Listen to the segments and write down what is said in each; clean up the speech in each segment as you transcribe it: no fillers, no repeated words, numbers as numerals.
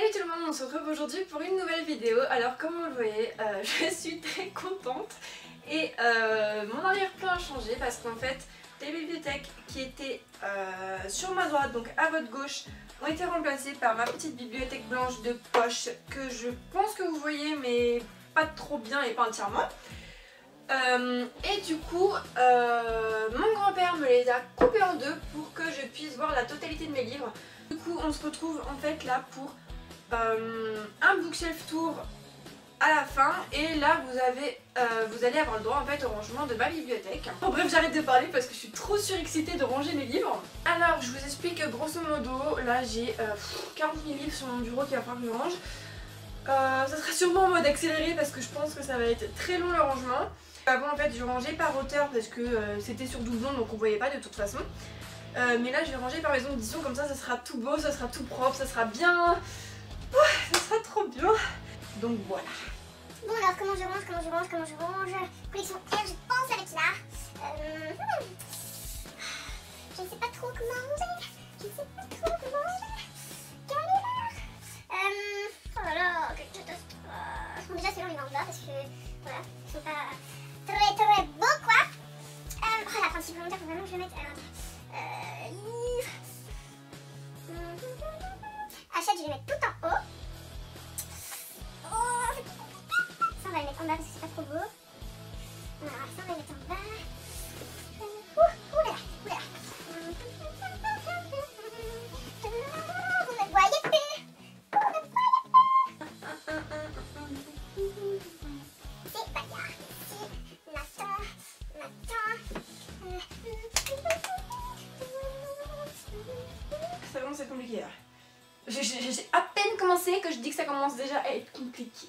Salut tout le monde, on se retrouve aujourd'hui pour une nouvelle vidéo. Alors comme vous le voyez, je suis très contente et mon arrière-plan a changé parce qu'en fait les bibliothèques qui étaient sur ma droite, donc à votre gauche, ont été remplacées par ma petite bibliothèque blanche de poche que je pense que vous voyez mais pas trop bien et pas entièrement. Et du coup, mon grand-père me les a coupés en deux pour que je puisse voir la totalité de mes livres. Du coup, on se retrouve en fait là pour un bookshelf tour à la fin. Et là, vous allez avoir le droit en fait au rangement de ma bibliothèque. Bon, bref, j'arrête de parler parce que je suis trop surexcitée de ranger mes livres. Alors, je vous explique grosso modo. Là, j'ai 40 000 livres sur mon bureau qu'il va falloir que je range. Ça sera sûrement en mode accéléré parce que je pense que ça va être très long le rangement. Avant en fait je rangeais par hauteur parce que c'était sur doublon donc on voyait pas de toute façon. Mais là je vais ranger par maison d'édition, comme ça sera tout beau, ça sera tout propre, ça sera bien. Ça sera trop bien. Donc voilà. Bon alors comment je range Collection R, je pense avec là. Je ne sais pas trop comment ranger. Oh là là, quelle catastrophe. Bon déjà c'est long les mandats parce que voilà, ils sont pas très beaux quoi. Oh là, principalement faut vraiment que je le mette. Livre. Achète, je vais mettre tout en haut. Oh, c'est trop compliqué. Ça on va le mettre en bas parce que c'est pas trop beau. Alors ça on va le mettre en bas. Ouh là là. Vous ne voyez plus. C'est pas grave. Ici, Nathan. Ça commence à être compliqué là. J'ai à peine commencé que je dis que ça commence déjà à être compliqué.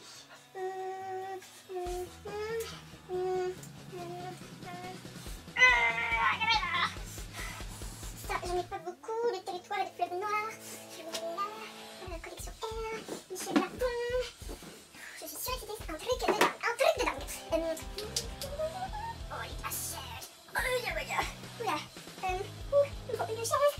Ça, j'en ai pas beaucoup. Le territoire de fleuve noir. Je vais là. La collection R. Michel Lapon. Je suis sûre que c'était un truc de dingue. Oh les assiettes. Oh là. Oula. Une chaise.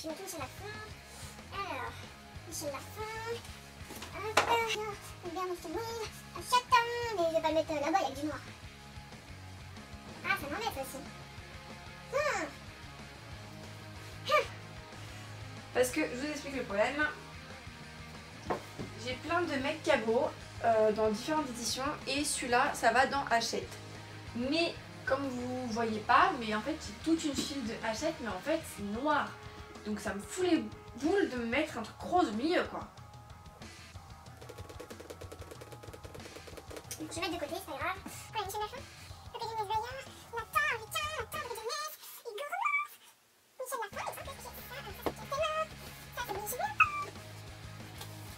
Je vais mettre Michel Lapon. Alors, Michel Lapon. Hop, bien Michel Louis. Chaton. Mais je vais pas le mettre là-bas, il y a du noir. Ah, ça m'embête aussi. Parce que je vous explique le problème. J'ai plein de mecs cabots dans différentes éditions et celui-là ça va dans Hachette. Mais comme vous voyez pas, mais en fait j'ai toute une file de Hachette mais en fait c'est noir. Donc ça me fout les boules de me mettre un truc rose au milieu quoi. Je vais mettre de côté, c'est pas grave. Ouais, Michel Lafon, le PDG Nesbaïa, Nathan, putain, Nathan, le jeunesse, Igor Romanov, Michel Lafon, il semble que c'est ça, ça c'est Théma, ça c'est Michel Lafon.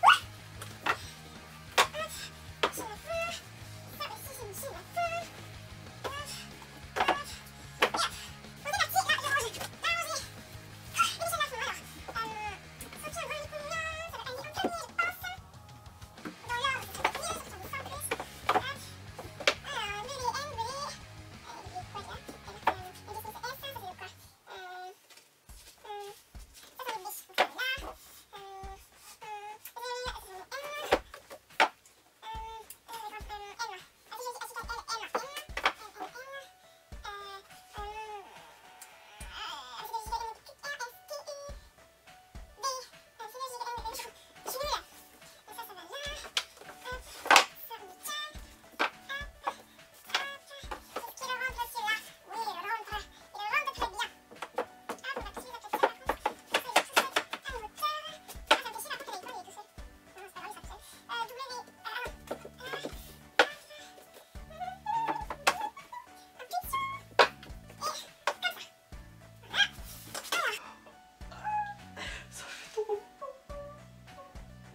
Ouais. Michel Lafon, ça aussi c'est Michel Lafon. On est parti, là, j'ai rangé. Là, rangé. Michel Lafon, alors. Soutien, Rani Combien, ça va aller en premier, je pense. Dans l'ordre, ça va être mieux, ça sera plus simple.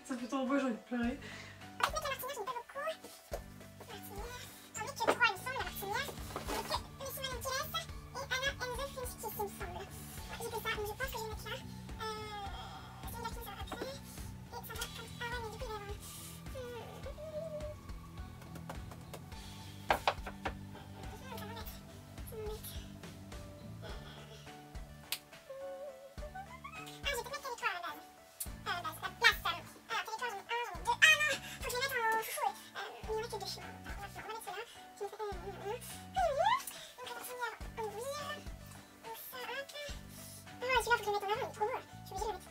Ça fait trop beau, j'ai envie de pleurer. Celui-là, faut que je le mette en avant, il est trop beau là. Je suis obligée de le mettre.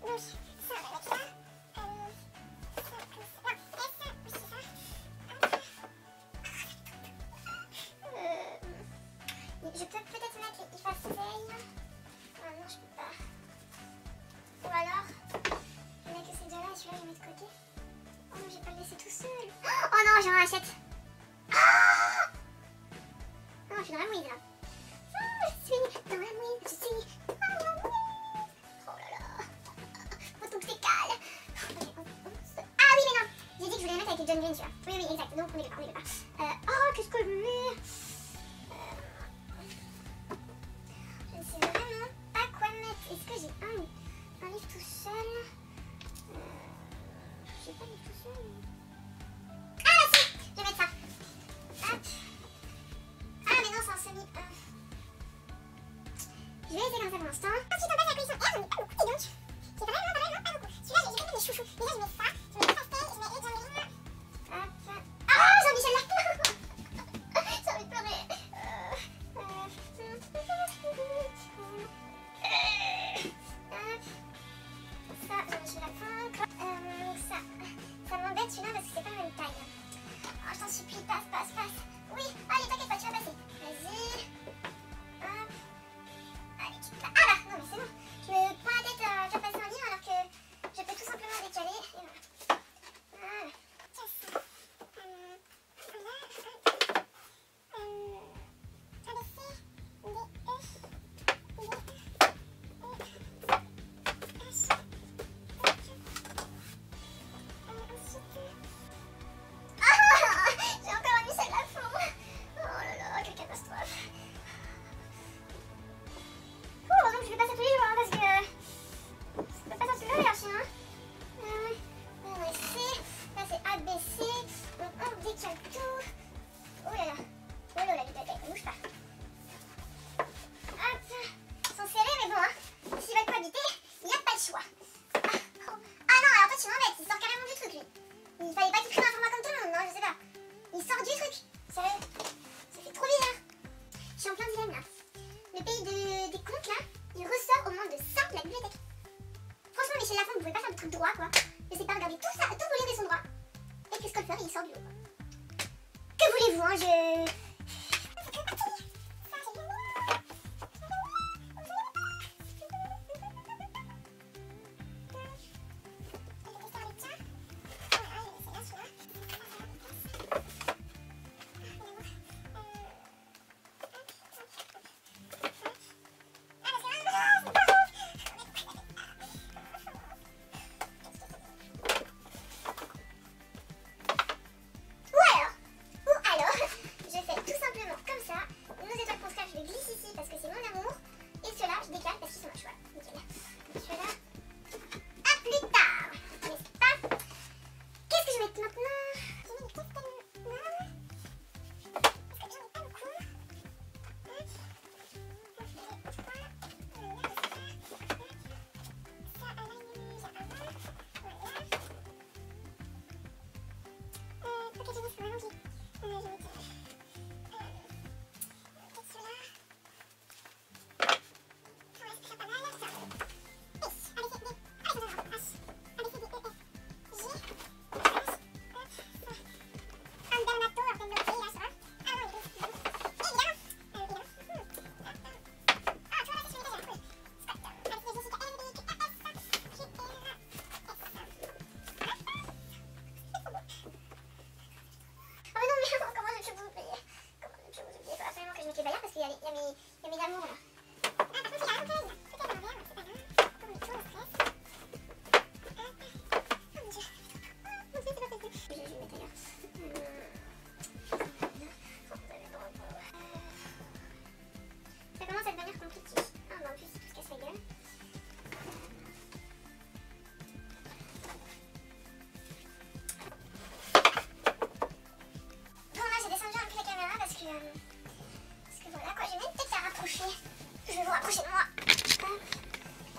Donc, ça, on va mettre là. Ça, comme ça. Non, et ça, aussi ça. Je peux peut-être mettre les IFA Feuilles. Ah non, je peux pas. Ou alors, je mets que ces deux-là et celui-là, je le mets de côté. Oh non, j'ai pas le laisser tout seul. Oh non, j'ai un Hachette. Non, je suis dans la mouise là. Je suis dans la mouise, je suis dans la mouise. Oh là là. Oh, donc c'est calme. Ah oui, mais non. J'ai dit que je voulais les mettre avec les John Green, tu vois. Oui, oui, exact. Donc on est pas, on est pas. Oh, qu'est-ce que je mets? Je ne sais vraiment pas quoi mettre. Est-ce que j'ai un livre tout seul? J'ai pas de livre tout seul. Ah bah si, je vais mettre ça. Hop. Ah mais non, c'est un semi. Je vais essayer comme ça pour l'instant. Ensuite on passe à la collection R, j'en ai pas beaucoup, dis donc. C'est vraiment pas beaucoup. Celui-là j'ai fait mes chouchous. Déjà je mets ça, je mets les pastel, je mets les John Green. Hop. Oh, Jean-Michel Lafon. J'ai envie de pleurer. Ça, Jean-Michel Lafon. Ça m'embête celui-là parce que c'est pas la même taille. Oh, je t'en supplie, passe. Oui, allez, t'inquiète pas, tu vas passer. Vas-y. Hop. Allez, tu passes. Ah bah, non mais c'est bon. Je me prends la tête à faire passer un livre alors que je peux tout simplement décaler. Et voilà. rapprocher de moi.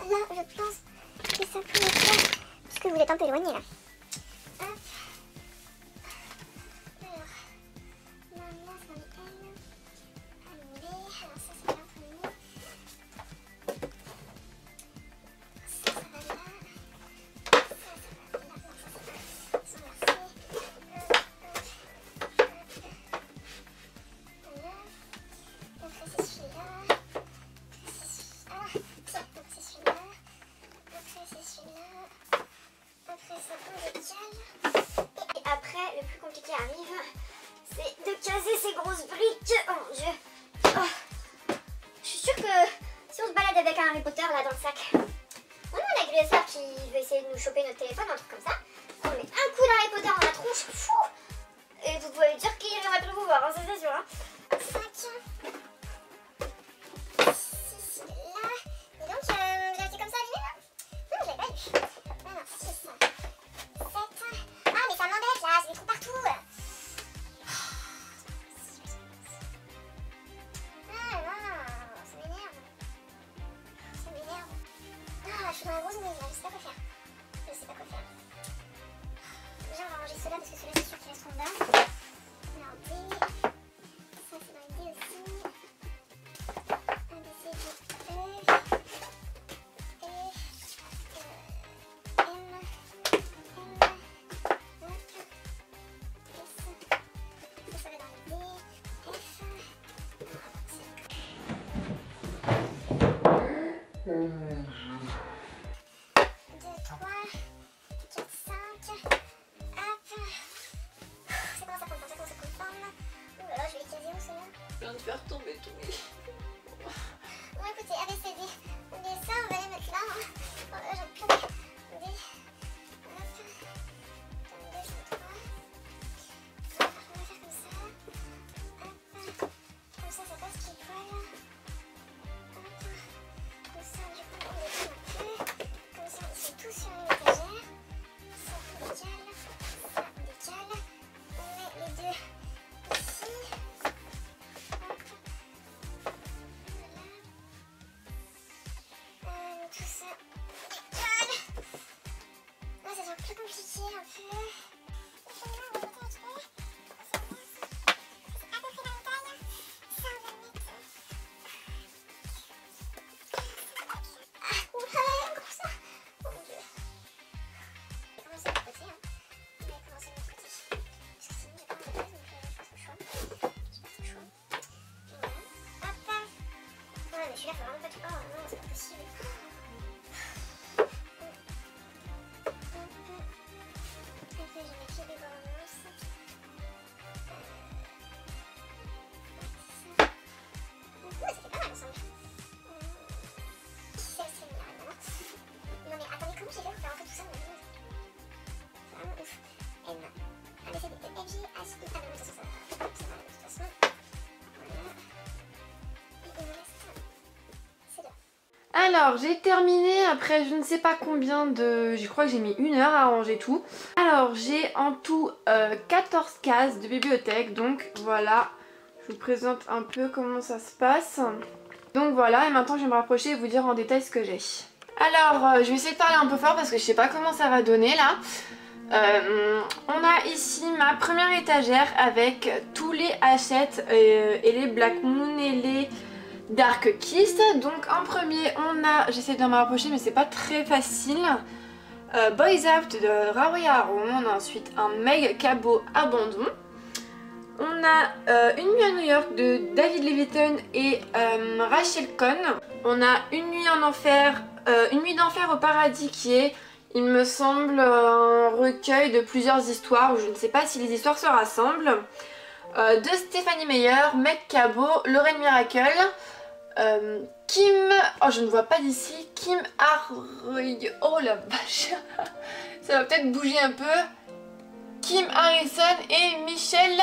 Là, je pense que ça peut le faire. Parce que vous êtes un peu éloigné là. Hop. Alors, là, c'est dans les L. Allez, alors ça, c'est bien pour nous. Ça va là. Arrive, c'est de caser ces grosses briques. Oh mon dieu. Oh. Je suis sûre que si on se balade avec un Harry Potter là dans le sac, on a un agresseur qui veut essayer de nous choper notre téléphone, un truc comme ça. On met un coup d'Harry Potter dans la tronche, fou. Et vous pouvez dire qu'il aurait pu le pouvoir, hein, ça c'est sûr. Hein. 5, 6 là. Et donc, vous avez été comme ça aligné là? Non, je l'avais pas vu. Non, non, 6, 7. Ah, mais ça m'embête là, c'est des trous partout. Je suis dans la grosse mouise là, je sais pas quoi faire. Je sais pas quoi faire. Déjà on va ranger ceux-là parce que ceux-là c'est sûr qu'ils resteront là. Alors D. Ça c'est dans les D aussi. A, B, C, D, E. M. Hop. S. Ça va dans les D. F. 3, 4, 5, hop. Ça commence à prendre forme, ça commence à prendre forme. Ouh là là, je vais les caser où ceux-là? Je viens de faire tomber tout mes... Bon écoutez, A, B, C, D. Mais ça, on va les mettre là. Hein. Oh là, j'en peux plus. D. Hop. 2, 3. On va faire comme ça. Hop. Comme ça passe qu'il poil. Hop. Comme ça, du coup, on les met un peu. Comme ça, ils sont tous sur une étagère. Ça, on décale. Ça, on décale. On met les deux ici. Hop. Voilà. Tout ça, on décale. Là, ça devient plus compliqué un peu. Celle-là, on va mettre un peu. Celle-là, c'est à peu près la même taille. Ça, on va le mettre. Ah, oula, encore ça. Oh mon dieu. Je vais commencer de l'autre côté. Hein. Je vais commencer de l'autre côté. Parce que sinon, j'ai pas de base, donc je vais faire trop chaud. J'ai pas trop chaud. Voilà. Hop. Ouais, mais celui-là, faut vraiment pas tout. Oh non, c'est pas possible. Après, je mets que des bornos. Ouais, ça fait pas mal ensemble. Celle-ci, là, évidemment. Non mais attendez, comment j'ai fait pour faire un peu tout ça? C'est vraiment ouf. M, A, B, C, D, E, F, G, H, I, A, B, de toute façon, ça va de toute façon. Voilà. Et il me reste ces deux. Alors j'ai terminé après je ne sais pas combien de... Je crois que j'ai mis 1 heure à ranger tout. Alors j'ai en tout 14 cases de bibliothèque. Donc voilà, je vous présente un peu comment ça se passe. Donc voilà, et maintenant je vais me rapprocher et vous dire en détail ce que j'ai. Alors je vais essayer de parler un peu fort parce que je sais pas comment ça va donner là. On a ici ma première étagère avec tous les Hachette et les Black Moon et les Dark Kiss. Donc en premier on a, j'essaie de me rapprocher mais c'est pas très facile, Boys Out de Raori Haro. On a ensuite un Meg Cabot Abandon. On a Une nuit à New York de David Leviton et Rachel Cohn. On a Une nuit en enfer, Une nuit d'enfer au paradis qui est, il me semble, un recueil de plusieurs histoires. Je ne sais pas si les histoires se rassemblent. De Stephanie Meyer, Meg Cabot, Lorraine Miracle, Kim... Oh, je ne vois pas d'ici. Kim Oh la vache. Ça va peut-être bouger un peu. Kim Harrison et Michelle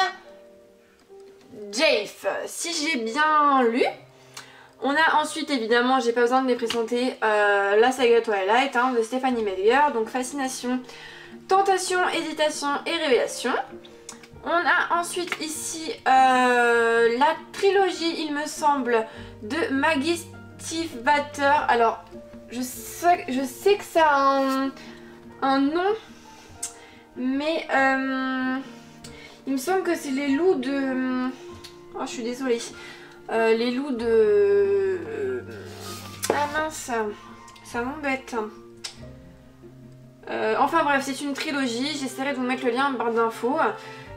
Jaffe, si j'ai bien lu. On a ensuite, évidemment, j'ai pas besoin de les présenter, la saga Twilight de Stephanie Meyer, donc Fascination, Tentation, Hésitation et Révélation. On a ensuite ici la trilogie, il me semble, de Maggie Steve Batter. Alors, je sais que ça a un nom, mais il me semble que c'est les loups de... Oh, je suis désolée. Les loups de... Ah mince, ça m'embête. Enfin bref, c'est une trilogie. J'essaierai de vous mettre le lien en barre d'infos.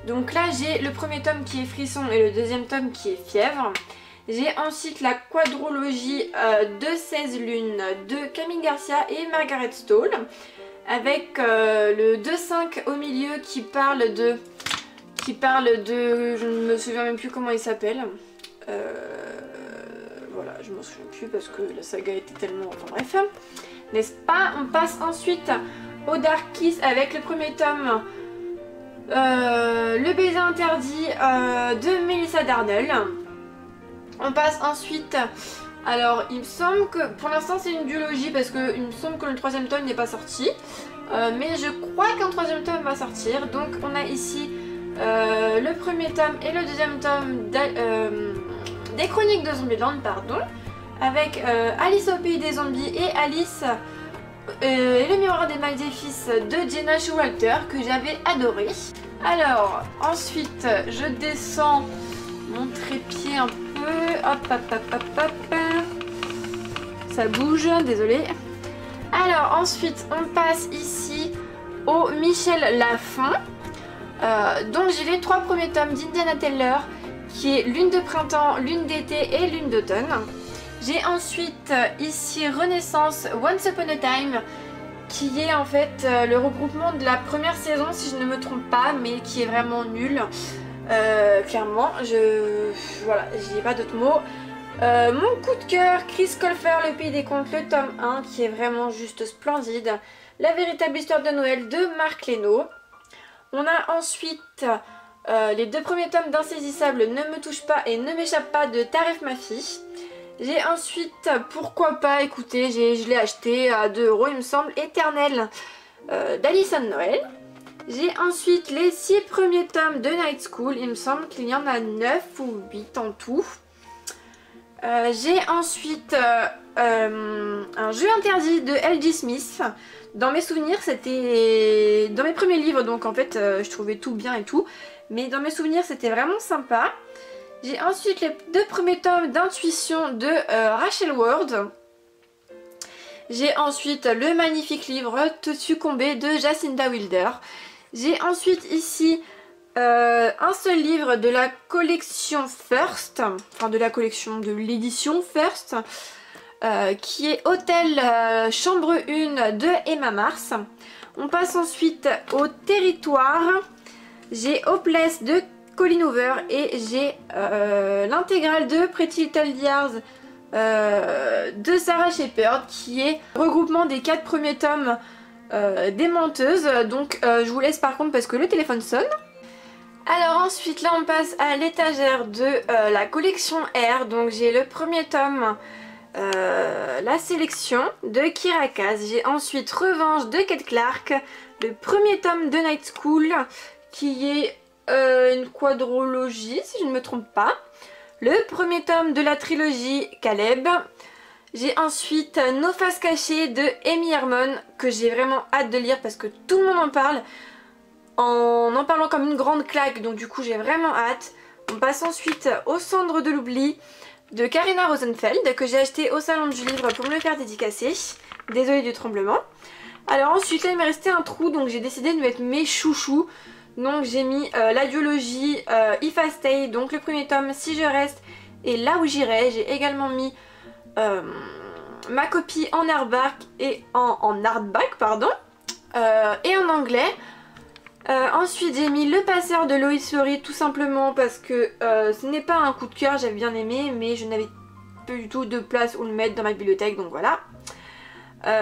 Donc là, j'ai le premier tome qui est Frisson et le deuxième tome qui est Fièvre. J'ai ensuite la quadrologie de 16 lunes de Camille Garcia et Margaret Stoll, avec le 2-5 au milieu qui parle de... Je ne me souviens même plus comment il s'appelle. Voilà, je m'en souviens plus parce que la saga était tellement... Enfin bref, n'est-ce pas? On passe ensuite au Dark Kiss avec le premier tome, Le baiser interdit de Melissa Darnell. On passe ensuite... Alors, il me semble que... Pour l'instant, c'est une duologie parce que il me semble que le troisième tome n'est pas sorti. Mais je crois qu'un troisième tome va sortir. Donc, on a ici le premier tome et le deuxième tome des Chroniques de Zombieland, pardon. Avec Alice au pays des zombies et Alice et le miroir des maléfices de Jenna Showalter, que j'avais adoré. Alors, ensuite, je descends mon trépied un peu. Hop, hop, hop, hop, hop. Ça bouge, désolé. Alors, ensuite, on passe ici au Michel Lafon. Donc, j'ai les 3 premiers tomes d'Indiana Taylor, qui est Lune de printemps, Lune d'été et Lune d'automne. J'ai ensuite ici Renaissance Once Upon a Time, qui est en fait le regroupement de la première saison, si je ne me trompe pas, mais qui est vraiment nul. Clairement, voilà, j'y ai pas d'autres mots. Mon coup de cœur, Chris Colfer, Le Pays des Contes, le tome 1, qui est vraiment juste splendide. La véritable histoire de Noël de Marc Leno. On a ensuite les 2 premiers tomes d'Insaisissable, Ne me touche pas et Ne m'échappe pas de Taref Mafi. J'ai ensuite, pourquoi pas, écoutez, je l'ai acheté à 2 € il me semble, Éternel d'Alison Noël. J'ai ensuite les 6 premiers tomes de Night School, il me semble qu'il y en a 9 ou 8 en tout. J'ai ensuite un jeu interdit de L.J. Smith. Dans mes souvenirs, c'était dans mes premiers livres, donc en fait je trouvais tout bien et tout. Mais dans mes souvenirs, c'était vraiment sympa. J'ai ensuite les 2 premiers tomes d'Intuition de Rachel Ward. J'ai ensuite le magnifique livre Te succomber de Jacinda Wilder. J'ai ensuite ici un seul livre de la collection First, enfin de la collection de l'édition First, qui est Hôtel Chambre 1 de Emma Mars. On passe ensuite au Territoire. J'ai Hopeless de Colleen Hoover et j'ai l'intégrale de Pretty Little Liars de Sarah Shepard, qui est le regroupement des 4 premiers tomes des Menteuses. Donc je vous laisse par contre parce que le téléphone sonne. Alors ensuite là on passe à l'étagère de la collection R. Donc j'ai le premier tome, La Sélection de Kira Kaz. J'ai ensuite Revanche de Kate Clark, le premier tome de Night School, qui est une quadrologie si je ne me trompe pas. Le premier tome de la trilogie Caleb. J'ai ensuite Nos faces cachées de Amy Hermon, que j'ai vraiment hâte de lire parce que tout le monde en parle, en parlant comme une grande claque, donc du coup j'ai vraiment hâte. On passe ensuite aux Cendres de l'oubli de Karina Rosenfeld, que j'ai acheté au salon du livre pour me le faire dédicacer. Désolée du tremblement. Alors ensuite là il m'est resté un trou, donc j'ai décidé de mettre mes chouchous. Donc j'ai mis la duologie If I Stay, donc le premier tome Si je reste et Là où j'irai. J'ai également mis ma copie en hardback et en hardback pardon, et en anglais. Ensuite j'ai mis Le Passeur de Lois Lowry, tout simplement parce que ce n'est pas un coup de cœur, j'avais bien aimé mais je n'avais pas du tout de place où le mettre dans ma bibliothèque, donc voilà.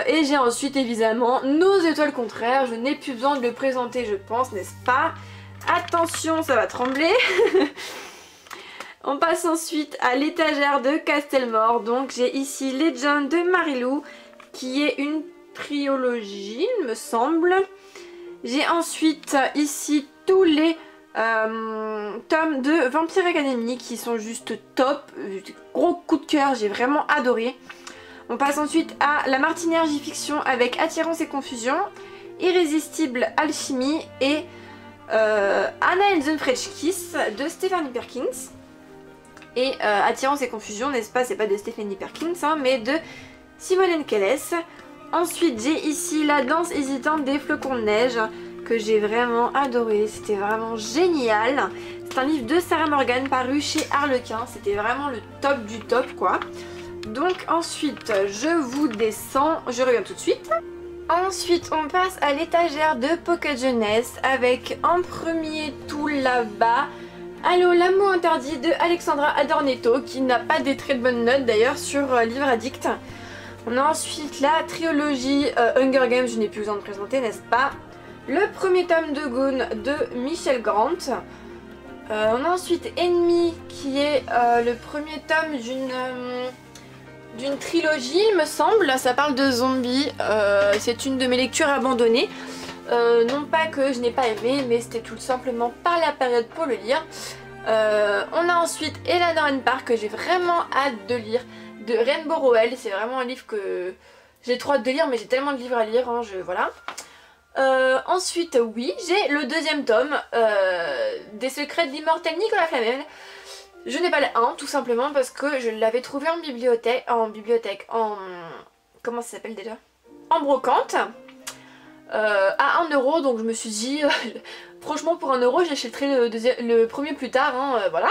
Et j'ai ensuite évidemment Nos étoiles contraires, je n'ai plus besoin de le présenter je pense, n'est-ce pas? Attention, ça va trembler. On passe ensuite à l'étagère de Castelmore. Donc j'ai ici Legend de Marilou, qui est une trilogie il me semble. J'ai ensuite ici tous les tomes de Vampire Academy qui sont juste top, gros coup de cœur, j'ai vraiment adoré. On passe ensuite à La Martinière J-Fiction avec Attirance et Confusion, Irrésistible Alchimie et Anna and the French Kiss de Stephanie Perkins. Et Attirance et Confusion, n'est-ce pas, c'est pas de Stephanie Perkins, hein, mais de Simone Keles. Ensuite j'ai ici La Danse hésitante des flocons de neige, que j'ai vraiment adoré, c'était vraiment génial. C'est un livre de Sarah Morgan paru chez Harlequin, c'était vraiment le top du top quoi. Donc ensuite je vous descends, je reviens tout de suite. Ensuite on passe à l'étagère de Pocket Jeunesse avec en premier tout là-bas Allô l'amour interdit de Alexandra Adornetto, qui n'a pas des très bonnes notes d'ailleurs sur Livre Addict. On a ensuite la trilogie Hunger Games, je n'ai plus besoin de présenter n'est-ce pas. Le premier tome de Goon de Michel Grant. On a ensuite Ennemi qui est le premier tome d'une trilogie il me semble. Ça parle de zombies, c'est une de mes lectures abandonnées. Non pas que je n'ai pas aimé mais c'était tout simplement pas la période pour le lire. On a ensuite Eleanor Park que j'ai vraiment hâte de lire de Rainbow Rowell. C'est vraiment un livre que j'ai trop hâte de lire mais j'ai tellement de livres à lire hein, voilà. Ensuite oui j'ai le deuxième tome des secrets de l'immortel Nicolas Flamel. Je n'ai pas le 1 tout simplement parce que je l'avais trouvé en bibliothèque, comment ça s'appelle déjà, en brocante à 1 €, donc je me suis dit franchement pour 1 € j'achèterai le premier plus tard hein, voilà.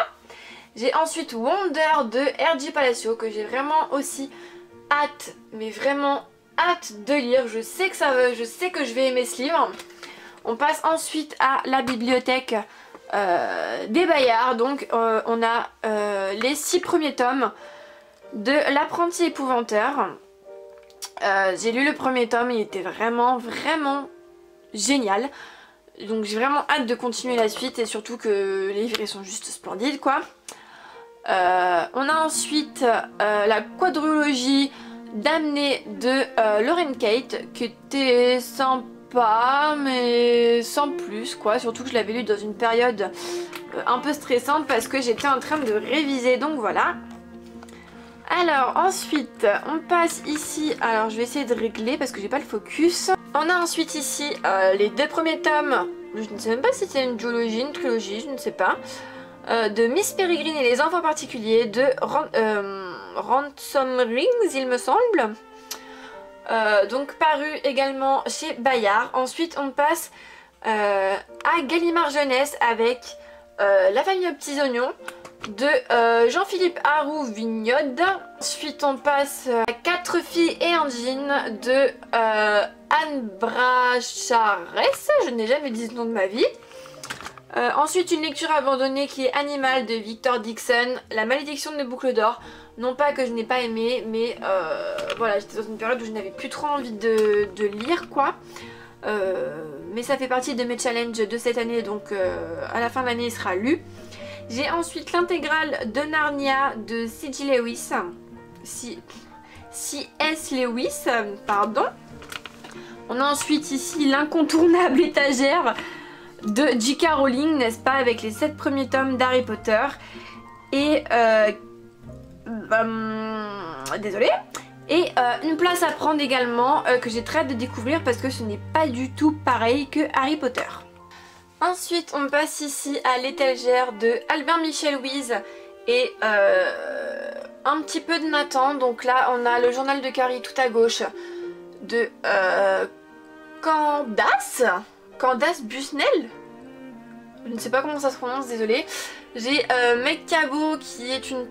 J'ai ensuite Wonder de R.J. Palacio que j'ai vraiment aussi hâte, mais vraiment hâte de lire. Je sais que je vais aimer ce livre. On passe ensuite à la bibliothèque des Bayards. Donc on a les 6 premiers tomes de L'Apprenti Épouvanteur. J'ai lu le premier tome, il était vraiment génial. Donc j'ai vraiment hâte de continuer la suite et surtout que les livres sont juste splendides quoi. On a ensuite la quadrologie Damnée de Lauren Kate qui était sympa mais sans plus quoi, surtout que je l'avais lu dans une période un peu stressante parce que j'étais en train de réviser donc voilà. Alors ensuite on passe ici, alors je vais essayer de régler parce que j'ai pas le focus. On a ensuite ici les 2 premiers tomes, je ne sais même pas si c'est une duologie, une trilogie, je ne sais pas, de Miss Peregrine et les enfants particuliers de Ransom Rings il me semble, donc paru également chez Bayard. Ensuite on passe à Gallimard Jeunesse avec La famille aux petits oignons de Jean-Philippe Harou-Vignode. Ensuite on passe à 4 filles et un jean de Anne Bracharès, je n'ai jamais dit ce nom de ma vie. Ensuite une lecture abandonnée qui est Animal de Victor Dixon, La malédiction de Boucle d'Or. Non pas que je n'ai pas aimé mais voilà, j'étais dans une période où je n'avais plus trop envie de lire quoi. Mais ça fait partie de mes challenges de cette année donc à la fin de l'année il sera lu. J'ai ensuite l'intégrale de Narnia de C.G. Lewis, C.S. Lewis, pardon. On a ensuite ici l'incontournable étagère de J.K. Rowling, n'est-ce pas, avec les 7 premiers tomes d'Harry Potter. Et désolée. Et une place à prendre également que j'ai très hâte de découvrir parce que ce n'est pas du tout pareil que Harry Potter. Ensuite on passe ici à l'étagère de Albert Michel Wyse et un petit peu de Nathan. Donc là on a le journal de Carrie tout à gauche de Candace Busnel, je ne sais pas comment ça se prononce, désolée. J'ai Meg Cabot qui est une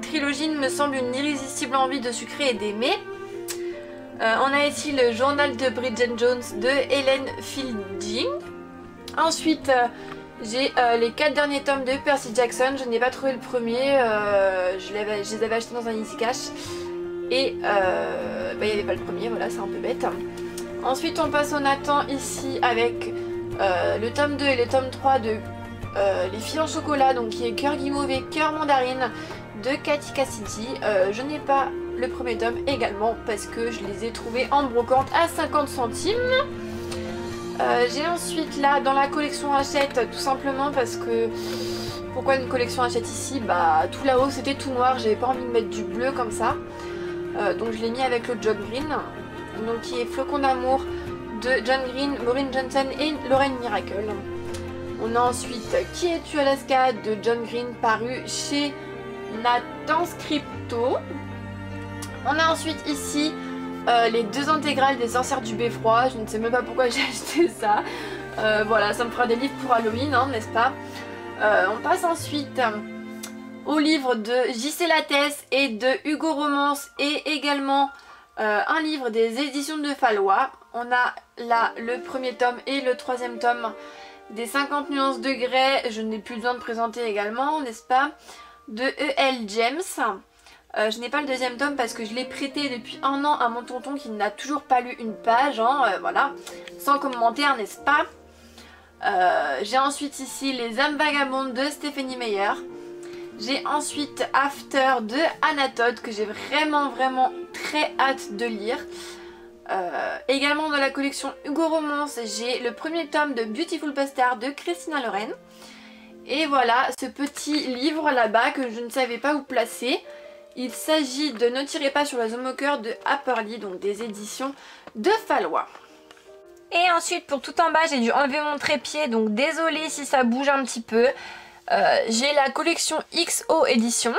trilogie, il me semble, une irrésistible envie de sucrer et d'aimer. On a ici le journal de Bridget Jones de Helen Fielding. Ensuite j'ai les 4 derniers tomes de Percy Jackson. Je n'ai pas trouvé le premier, je les avais achetés dans un Easy Cash et il n'y avait pas le premier, voilà, c'est un peu bête. Ensuite on passe au Nathan ici avec le tome 2 et le tome 3 de Les filles en chocolat, donc qui est Cœur guimauve et Cœur mandarine de Cathy Cassidy. Je n'ai pas le premier tome également parce que je les ai trouvés en brocante à 50 centimes. J'ai ensuite là dans la collection Hachette, tout simplement parce que... Pourquoi une collection Hachette ici? Bah tout là-haut c'était tout noir, j'avais pas envie de mettre du bleu comme ça. Donc je l'ai mis avec le John Green, donc qui est Flocon d'amour de John Green, Maureen Johnson et Lorraine Miracle. On a ensuite Qui es-tu Alaska de John Green paru chez Nathan Scripto. On a ensuite ici les 2 intégrales des sorcières du Beffroi. Je ne sais même pas pourquoi j'ai acheté ça. Voilà, ça me fera des livres pour Halloween, hein, n'est-ce pas? On passe ensuite au livre de J.C. Lattès et de Hugo Romance et également un livre des éditions de Fallois. On a là le premier tome et le 3e tome des 50 nuances de grès. Je n'ai plus besoin de présenter également, n'est-ce pas? De E.L. James. Je n'ai pas le 2e tome parce que je l'ai prêté depuis 1 an à mon tonton qui n'a toujours pas lu une page, hein, voilà, sans commentaire, n'est-ce pas? J'ai ensuite ici Les âmes vagabondes de Stephanie Meyer. J'ai ensuite After de Anna Todd que j'ai vraiment très hâte de lire. Également dans la collection Hugo Romance, j'ai le premier tome de Beautiful Bastard de Christina Loren. Et voilà ce petit livre là-bas que je ne savais pas où placer. Il s'agit de Ne tirez pas sur la zone au cœur de Apperly, donc des éditions de Fallois. Et ensuite pour tout en bas j'ai dû enlever mon trépied, donc désolée si ça bouge un petit peu. J'ai la collection XO édition.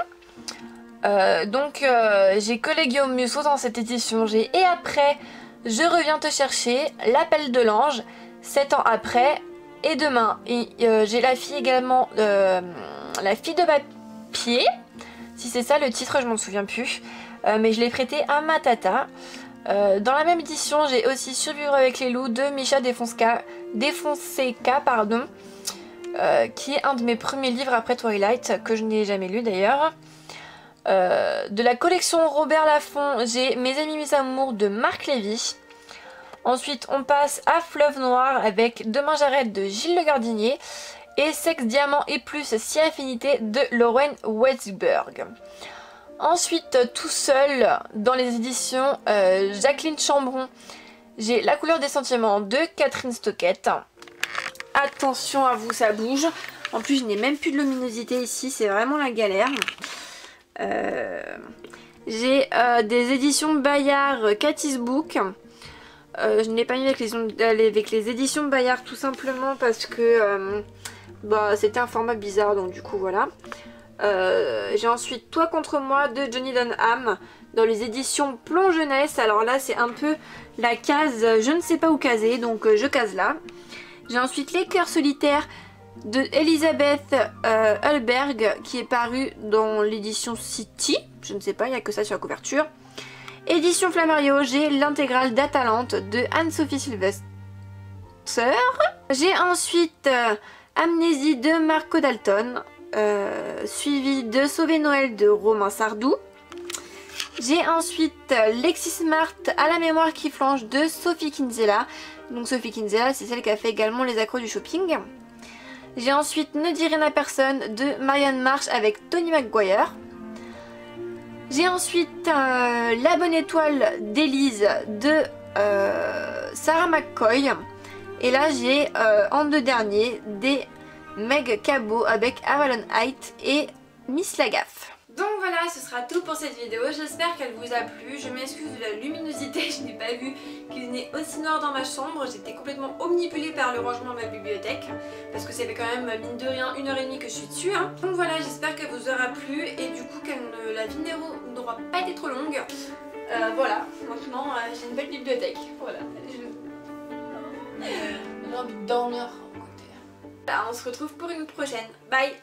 J'ai que les Guillaume Musso dans cette édition. J'ai Et après, Je reviens te chercher, L'appel de l'ange, 7 ans après et Demain. Et j'ai la fille également, La fille de papier. Si c'est ça le titre, je m'en souviens plus. Mais je l'ai prêté à ma tata. Dans la même édition, j'ai aussi Survivre avec les loups de Misha Defonseca, pardon, qui est un de mes premiers livres après Twilight, que je n'ai jamais lu d'ailleurs. De la collection Robert Laffont, j'ai Mes amis mes amours de Marc Lévy. Ensuite, on passe à Fleuve Noir avec Demain j'arrête de Gilles Le Gardinier et Sexe, Diamant et plus si affinité de Lauren Weisberg. Ensuite, tout seul, dans les éditions Jacqueline Chambron, j'ai La couleur des sentiments de Catherine Stockett. Attention à vous, ça bouge. En plus, je n'ai même plus de luminosité ici, c'est vraiment la galère. J'ai des éditions Bayard Cathy's Book. Je n'ai pas mis avec les éditions Bayard tout simplement parce que c'était un format bizarre, donc du coup voilà. J'ai ensuite Toi contre moi de Johnny Dunham dans les éditions Plomb Jeunesse. Alors là c'est un peu la case je ne sais pas où caser, donc je case là. J'ai ensuite Les cœurs solitaires de Elisabeth Hulberg qui est paru dans l'édition City. Je ne sais pas, il n'y a que ça sur la couverture. Édition Flammarion, j'ai l'intégrale d'Atalante de Anne-Sophie Sylvester. J'ai ensuite Amnésie de Marco Dalton. Suivi de Sauver Noël de Romain Sardou. J'ai ensuite Lexis Smart à la mémoire qui flanche de Sophie Kinsella. Donc Sophie Kinsella c'est celle qui a fait également Les accros du shopping. J'ai ensuite Ne dis rien à personne de Marianne Marsh avec Tony McGuire. J'ai ensuite La bonne étoile d'Élise de Sarah McCoy. Et là j'ai en 2 derniers des Meg Cabot avec Avalon Height et Miss Lagaffe. Donc voilà, ce sera tout pour cette vidéo. J'espère qu'elle vous a plu. Je m'excuse de la luminosité, je n'ai pas vu qu'il venait aussi noir dans ma chambre. J'étais complètement omnipulée par le rangement de ma bibliothèque parce que ça fait quand même, mine de rien, 1h30 que je suis dessus. Hein. Donc voilà, j'espère qu'elle vous aura plu et du coup que la vidéo n'aura pas été trop longue. Voilà, maintenant j'ai une belle bibliothèque. Voilà, j'ai envie de dormir. On se retrouve pour une prochaine. Bye!